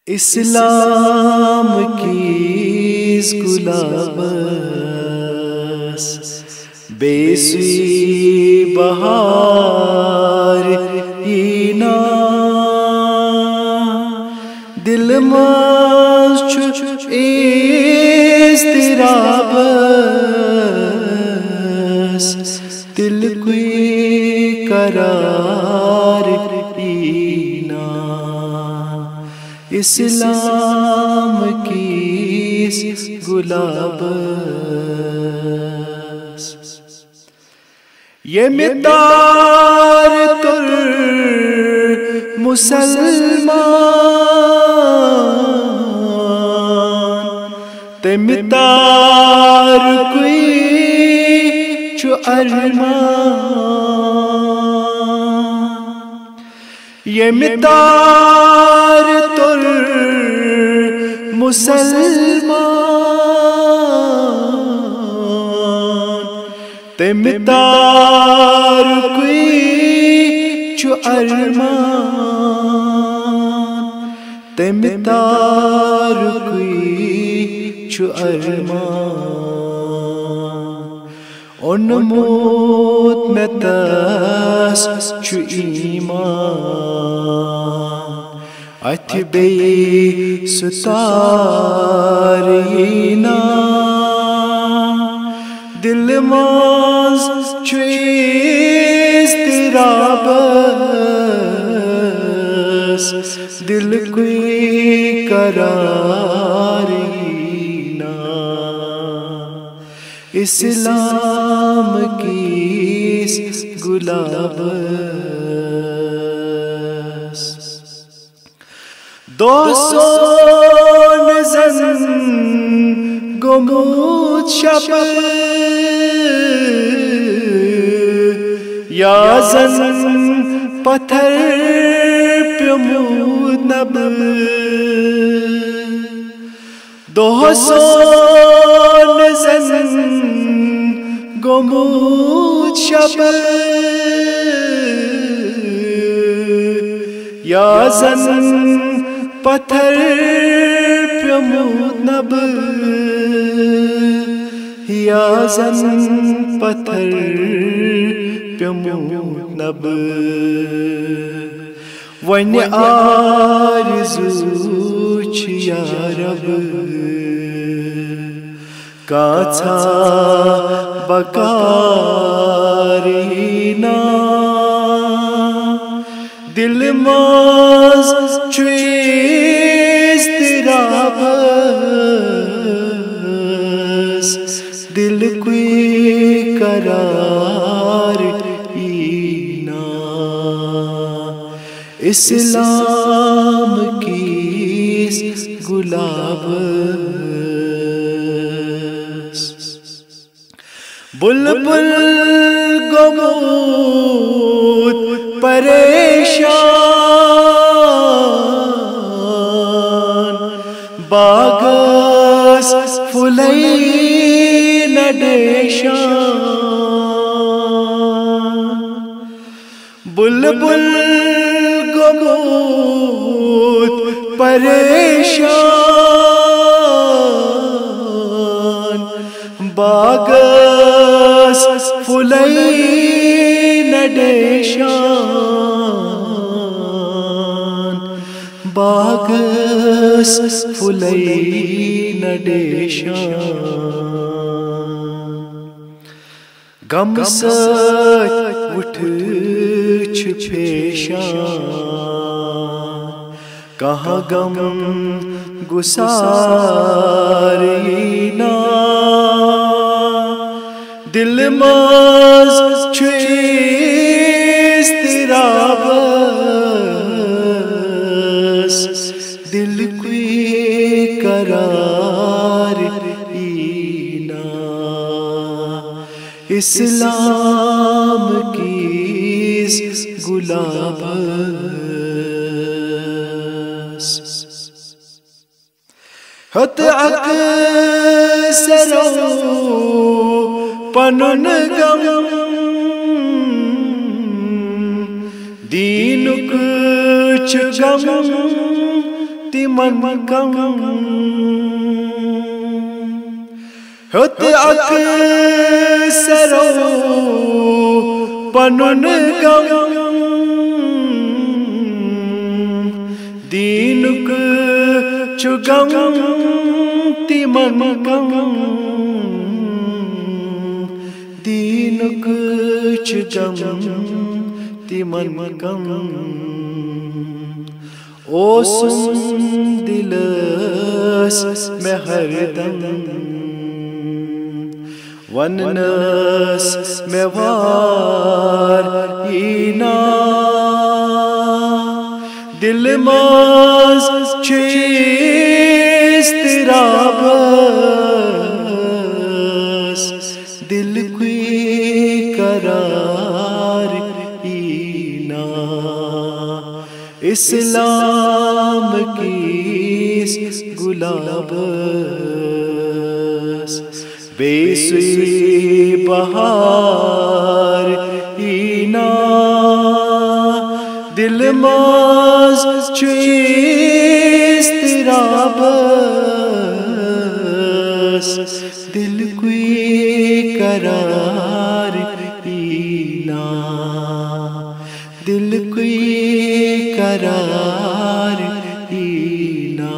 اسلام کی گلابس بیسوی بہار اینا دل ماز چھو اضطرابس دل کوئی قرار اینا اسلام کی گلابس یہ مدار تر مسلمان تمدار کوئی چو ارمان یہ مدار تر مسلمان تمدار کوئی چو ارمان تمدار کوئی چو ارمان ان موت میں تاس چو ایمان اتھ بی ستارینا دل ماز چو اضطرابس دل کوئی قرارینا اسلام کی گلابس دوستان زن گمود شب یا زن پتھر پیمود نب دوستان زن گمود شب یا زن پتھر پیمود نب یا زن پتھر پیمود نب ون آرزو چھ یا رب کاچھا بکارینا دل ماز چو اضطرابس دل کوئی قرار اینا اسلام کی گلابس بلبل گمود پریشان باغس پھلئی نڈیشان بلبل گمود پریشان باغس پھلئی نڈیشان باغس پھلئی نڈیشان غم سۭتۍ اٹھ چھ پیشان کہاں غم گسارینا دل ماز چھ اضطرابس دل کوئی قرار اینا اسلام کی گلابس ہت اکثرو پنن غم دینک چھ غم تمن کم ہوت اکثرو پنن گم دینک چگم تمن کم دینک چگم تمن کم اوسن دلس میں ہر دم وننس میں وار اینا دل ماز اضطرابس دل کوئی قرار اینا اسلام کیس گلابس بے سوی بہار اینا دل ماز اضطرابس دل کوئی قرار اینا دل کوئی قرار اینا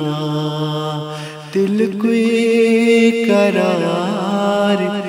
دل کوئی قرار